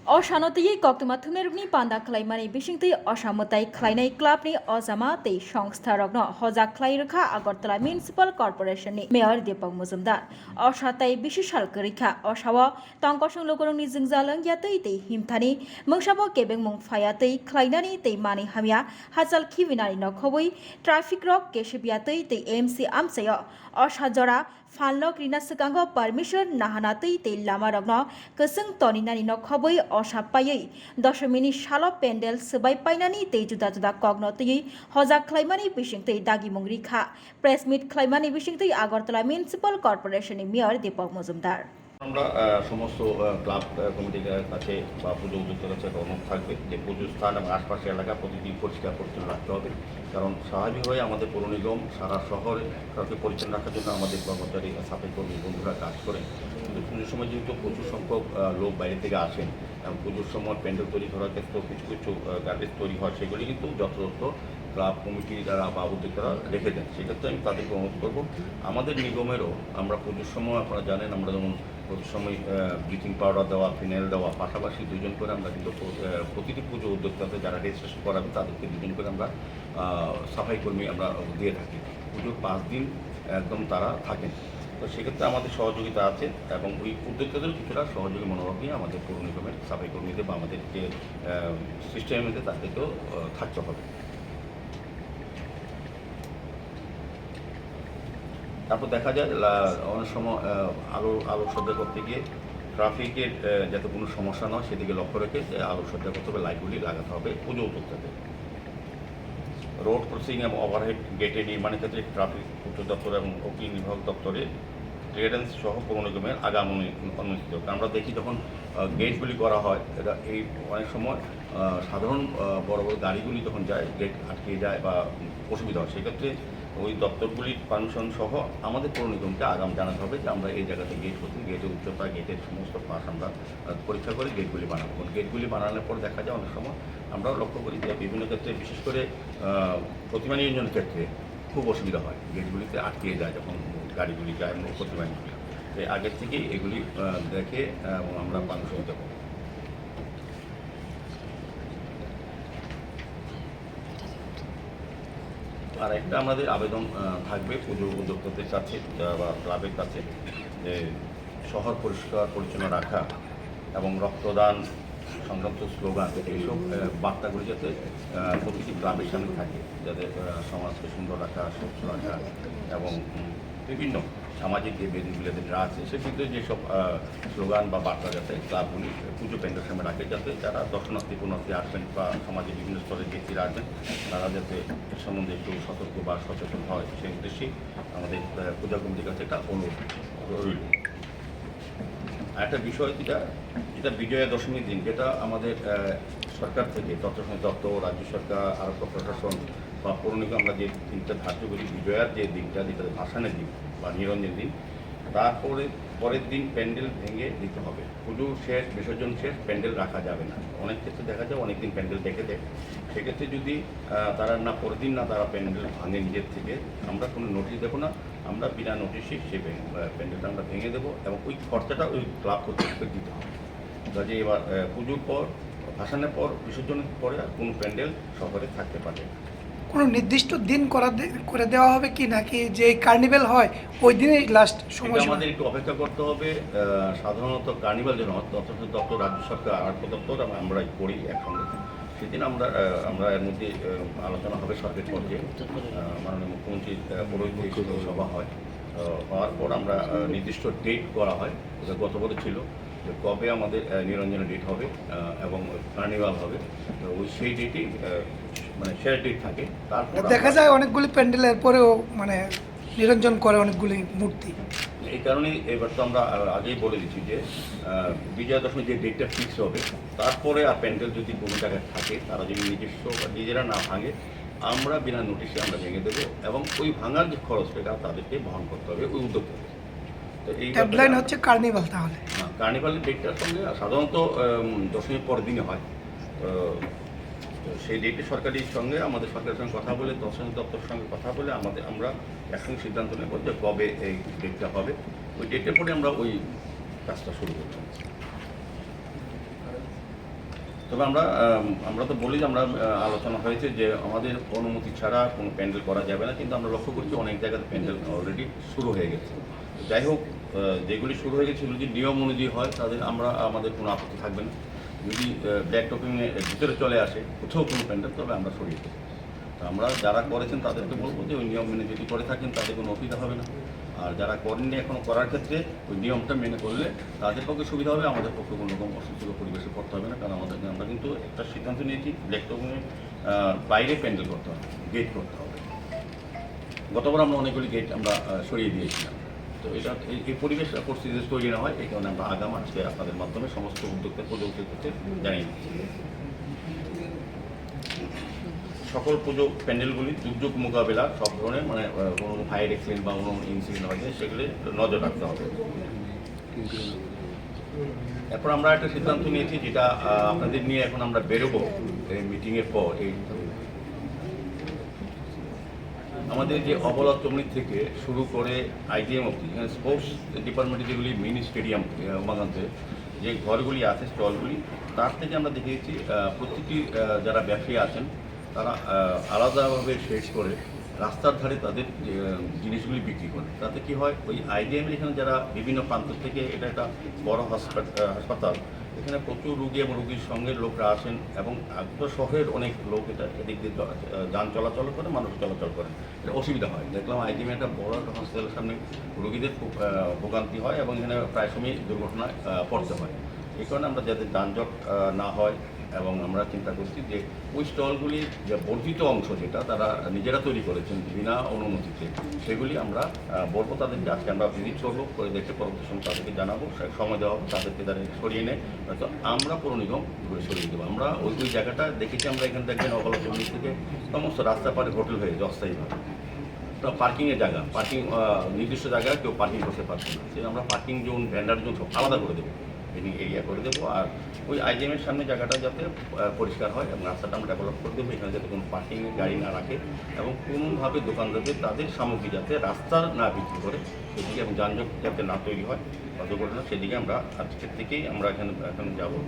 अशानतयै कक्टमाथुमेरुगनि पान्दा खलायमानि बिसिंतै असामताय खलायनाय क्लाबनि अजामा तै संस्था रग्न हजा खलायरखा आगरतला म्युनिसिपाल कर्पोरेशननि मेयर दीपक मुजुमदार असाताय बिसिसाल करिखा असाव तंकसं लोगरंनि जोंजालों यातै तै हिमथानि मंसाबो केबें मुंफायातै खलायनानि तै मानि हामिया हाजाल खिबिनानि नखबै ट्राफिक रक केशबियातै तै एमसी आमसाय असाजरा फानलक रिना सिगांगो परमिशन नाहानातै तै लामा रग्न कसं तनिनानि नखबै असापायै दशमिनि साल पेन्डेल सबाय पाइनानि तै जुदा जुदा कग्नतयै हजा खलायमानि बिसिंतै दागि मुंरिखा प्रेस मिट खलायमानि बिसिंतै आगरतला म्युनिसिपाल कर्पोरेशननि मेयर दीपक मुजुमदार আমরা সমস্ত ক্লাব কমিটির কাছে বা পুজো উদ্যোক্তার কাছে অনুরোধ থাকবে যে পুজোর স্থান এবং আশপাশের এলাকা প্রতিদিন পরিষ্কার পরিচ্ছন্ন রাখতে হবে। কারণ স্বাভাবিকভাবে আমাদের পৌর নিগম সারা শহরে কাউকে পরিচ্ছন্ন রাখার জন্য আমাদের কর্মচারী সাফাই কর্মী বন্ধুরা কাজ করেন। কিন্তু পুজোর সময় যেহেতু প্রচুর সংখ্যক লোক বাইরে থেকে আসেন এবং পুজোর সময় প্যান্ডেল তৈরি করার ক্ষেত্রেও কিছু কিছু গার্বেজ তৈরি হয়, সেগুলি কিন্তু যথাযথ ক্লাব কমিটি দ্বারা বা উদ্যোক্তারা রেখে দেন। সেক্ষেত্রে আমি তাদেরকে অনুরোধ করবো, আমাদের নিগমেরও আমরা পুজোর সময় আপনারা জানেন আমরা যেমন প্রতি সময় ব্লিচিং পাউডার দেওয়া, ফিনাইল দেওয়া, পাশাপাশি দুজন করে আমরা কিন্তু প্রতিটি পুজো উদ্যোক্তাতে যারা রেজিস্ট্রেশন করাবে তাদেরকে দুজন করে আমরা সাফাই কর্মী আমরা দিয়ে থাকি। পুজোর 5 দিন একদম তারা থাকেন। তো সেক্ষেত্রে আমাদের সহযোগিতা আছে এবং ওই উদ্যোক্তাদের কিছুটা সহযোগী মনোভাব নিয়ে আমাদের পৌর নিগমের সাফাই কর্মীদের বা আমাদের যে সিস্টেমের মধ্যে তাদেরকেও থাকতে হবে। তারপর দেখা যায় অনেক সময় আলোকসজ্জা করতে গিয়ে ট্রাফিকের যাতে কোনো সমস্যা নয় সেদিকে লক্ষ্য রেখে আলোকসজ্জা করতে হবে, লাইটগুলি লাগাতে হবে পুজো উদ্যোক্তাতে। রোড ক্রসিং এবং ওভারহেড গেটের নির্মাণের ক্ষেত্রে ট্রাফিক উচ্চ দপ্তর এবং অগ্নি নির্বাহক দপ্তরের ক্লিয়ারেন্স সহ পৌর নিগমের আগাম অনুমোদিত। আমরা দেখি যখন গেটগুলি করা হয় এটা এই অনেক সময় সাধারণ বড় বড় গাড়িগুলি যখন যায় গেট আটকে যায় বা অসুবিধা হয়, সেক্ষেত্রে ওই দপ্তরগুলির পারমিশন সহ আমাদের পৌর নিগমকে আগাম জানাতে হবে যে আমরা এই জায়গাতে গেট করছি, গেটের উচ্চতা, গেটের সমস্ত পাশ আমরা পরীক্ষা করে গেটগুলি বানাবো। গেটগুলি বানানোর পর দেখা যায় অনেক সময় আমরাও লক্ষ্য করি যে বিভিন্ন ক্ষেত্রে বিশেষ করে প্রতিমা নিরঞ্জনের ক্ষেত্রে খুব অসুবিধা হয়, গেটগুলিতে আটকে যায় যখন গাড়িগুলি যায় এবং প্রতিমা নিরঞ্জন। তাই আগের থেকেই এগুলি দেখে এবং আমরা পারমিশন দেবো। আর একটা আমাদের আবেদন থাকবে পুজো উদ্যোক্তাদের কাছে বা ক্লাবের কাছে যে শহর পরিষ্কার পরিচ্ছন্ন রাখা এবং রক্তদান সংক্রান্ত স্লোগান এইসব বার্তাগুলি যাতে প্রতিটি ক্লাবের সামনে থাকে, যাতে সমাজকে সুন্দর রাখা, স্বচ্ছ রাখা এবং বিভিন্ন সামাজিক যে বেদিগুলি আছে সেক্ষেত্রে যেসব স্লোগান বা বার্তা যাতে ক্লাবগুলি পুজো প্যান্ডেলের সামনে রাখে, যাতে যারা দর্শনার্থী পুণার্থী আসবেন বা সমাজের বিভিন্ন স্তরের ব্যক্তিরা আসবেন তারা যাতে এর সম্বন্ধে একটু সতর্ক বা সচেতন হয়, সেই উদ্দেশ্যেই আমাদের পূজা কমিটির কাছে একটা অনুরোধ রইল। একটা বিষয় যেটা বিজয়া দশমীর দিন, যেটা আমাদের সরকার থেকে তথ্য দপ্তর, রাজ্য সরকার, আরোগ্য প্রশাসন বা পৌর নিগম আমরা যে দিনটা ধার্য করি বিজয়ার যে দিনটা, যেটা ভাসানের দিন বা নিরঞ্জনের দিন, তারপরে পরের দিন প্যান্ডেল ভেঙে দিতে হবে। পুজো শেষ, বিসর্জন শেষ, প্যান্ডেল রাখা যাবে না। অনেক ক্ষেত্রে দেখা যায় অনেক দিন প্যান্ডেল রেখে দেয়, সেক্ষেত্রে যদি তারা না পরের দিন না তারা প্যান্ডেল ভাঙে নিজের থেকে, আমরা কোনো নোটিশ দেবো না, আমরা বিনা নোটিশে সেই প্যান্ডেলটা আমরা ভেঙে দেবো এবং ওই খরচাটা ওই ক্লাব কর্তৃপক্ষকে দিতে হবে। কাজে এবার পুজোর পর, ভাসানের পর, বিসর্জনের পরে আর কোনো প্যান্ডেল শহরে থাকতে পারে। কোনো নির্দিষ্ট দিন করে দেওয়া হবে কি, নাকি যে কার্নিভেল হয় ওই দিনেই লাস্ট সময়? আমাদের একটু অপেক্ষা করতে হবে। সাধারণত কার্নিভাল যেন তথ্য দপ্তর, রাজ্য সরকার, আরোগ্য দপ্তর এবং আমরাই করি একসঙ্গে, সেদিন আমরা এর মধ্যে আলোচনা হবে সরকারি পর্যায়ে, মাননীয় মুখ্যমন্ত্রীর পৌরোহিত্য সভা হয়, হওয়ার পর আমরা নির্দিষ্ট ডেট করা হয়। গত বছর ছিল যে কবে আমাদের নিরঞ্জনের ডেট হবে এবং কার্নিভাল হবে, ওই সেই ডেটই মানে শেয়ার ডেট থাকে। তারপর দেখা যায় অনেকগুলি প্যান্ডেলের পরেও মানে নিরঞ্জন করে অনেকগুলি মূর্তি। এই কারণেই এবার তো আমরা আগেই বলে দিচ্ছি যে বিজয়া দশমী যে ডেটটা ফিক্স হবে, তারপরে আর প্যান্ডেল যদি কোনো জায়গায় থাকে তারা যদি নিজস্ব বা নিজেরা না ভাঙে, আমরা বিনা নোটিশে আমরা ভেঙে দেবো এবং ওই ভাঙার যে খরচটা তাদেরকে বহন করতে হবে ওই উদ্যোক্তাদের। তো এই ট্যাগলাইন হচ্ছে কার্নিভাল। তাহলে কার্নিভালের ডেটটার সঙ্গে সাধারণত দশমীর পরের দিনে হয়, তো সেই ডেটে সরকারের সঙ্গে আমাদের সরকারের সঙ্গে কথা বলে, দর্শন দপ্তরের সঙ্গে কথা বলে আমরা একসঙ্গে সিদ্ধান্ত নেব যে কবে এই ডেটটা হবে। ওই ডেটের পরে আমরা ওই কাজটা শুরু করব। তবে আমরা তো বলি যে আমরা আলোচনা হয়েছে যে আমাদের অনুমতি ছাড়া কোনো প্যান্ডেল করা যাবে না, কিন্তু আমরা লক্ষ্য করছি অনেক জায়গাতে প্যান্ডেল অলরেডি শুরু হয়ে গেছে। যাই হোক, যেগুলি শুরু হয়ে গেছে যদি নিয়ম অনুযায়ী হয় তাদের আমাদের কোনো আপত্তি থাকবে না। যদি ব্ল্যাক টপিংয়ে ভিতরে চলে আসে কোথাও কোনো প্যান্ডেল, তবে আমরা সরিয়ে দেবো। তো আমরা যারা করেছেন তাদেরকে বলবো যে ওই নিয়ম মেনে যদি করে থাকেন তাদের কোনো অসুবিধা হবে না। আর যারা করেননি এখনও করার ক্ষেত্রে ওই নিয়মটা মেনে করলে তাদের পক্ষে সুবিধা হবে, আমাদের পক্ষে কোনো রকম অসুস্থ পরিবেশে পড়তে হবে না। কারণ আমরা কিন্তু একটা সিদ্ধান্ত নিয়েছি ব্ল্যাক টপিংয়ে বাইরে প্যান্ডেল করতে হবে, গেট করতে হবে। গতবার আমরা অনেকগুলি গেট আমরা সরিয়ে দিয়েছিলাম। তো এটা এই পরিবেশ পরিস্থিতি তৈরি না হয়, এই কারণে আমরা আগাম আজকে আপনাদের মাধ্যমে সমস্ত উদ্যোক্তা প্রযুক্তিতে জানিয়ে দিচ্ছি। সকল পুজো প্যান্ডেলগুলি দুর্যোগ মোকাবেলা সব ধরনের কোনো ফায়ার অ্যাক্সিডেন্ট বা কোনো ইনসিডেন্ট হয়েছে সেগুলি নজর রাখতে হবে। এরপর আমরা একটা সিদ্ধান্ত নিয়েছি, যেটা আপনাদের নিয়ে এখন আমরা বেরোবো এই মিটিংয়ের পর। আমাদের যে অবলা চমনি থেকে শুরু করে আইডিএম অব্দি, স্পোর্টস ডিপার্টমেন্টে যেগুলি মিনি স্টেডিয়াম উমাকান্তে যে ঘরগুলি আছে, স্টলগুলি, তার থেকে আমরা দেখেছি প্রতিটি যারা ব্যবসায়ী আছেন তারা আলাদাভাবে শেড করে রাস্তার ধারে তাদের জিনিসগুলি বিক্রি করে। তাতে কি হয়, ওই আইডিএমের এখানে যারা বিভিন্ন প্রান্ত থেকে, এটা একটা বড় হাসপাতাল, এখানে প্রচুর রুগী এবং রুগীর সঙ্গে লোকরা আসেন এবং শহরের অনেক লোক এদিক দিয়ে যান চলাচল করে, মানুষ চলাচল করে, এটা অসুবিধা হয়। দেখলাম আইডিএমে একটা বড় হাসপাতালের সামনে রুগীদের খুব ভোগান্তি হয় এবং এখানে প্রায় সময় দুর্ঘটনায় পড়তে হয়। এই কারণে আমরা যাতে যানজট না হয় এবং আমরা চিন্তা করছি যে ওই স্টলগুলির যে বর্ধিত অংশ যেটা তারা নিজেরা তৈরি করেছেন বিনা অনুমতিতে, সেগুলি আমরা বলবো তাদেরকে, আজকে আমরা ভিজিট করবো, করে দেখে পরবর্তী সময় তাদেরকে জানাবো, সময় দেওয়া হবে, তাদেরকে তাদের সরিয়ে নেয়, তো আমরা পুরো নিগম ঘুরে সরিয়ে দেবো। আমরা ওই জায়গাটা দেখেছি, আমরা এখানে দেখবেন অবলা চল্লিশ থেকে সমস্ত রাস্তা পারে হোটেল হয়ে যায় অস্থায়ীভাবে। পার্কিংয়ের জায়গা, নির্দিষ্ট জায়গায় কেউ পার্কিং করতে পারছে না, সে আমরা পার্কিং জোন, ভ্যান্ডার জোন সব আলাদা করে দেবো, এরিয়া করে দেবো। আর ওই আইজিএমের সামনে জায়গাটা যাতে পরিষ্কার হয় এবং রাস্তাটা আমরা ডেভেলপ করে দেবো, এখানে যাতে কোনো পার্কিং গাড়ি না রাখে এবং কোনোভাবে দোকানদারদের তাদের সামগ্রী যাতে রাস্তা না বিক্রি করে সেদিকে, এবং যানজট যাতে না তৈরি হয় বা দুর্ঘটনা, সেদিকে আমরা আজকের থেকেই আমরা এখন যাবো।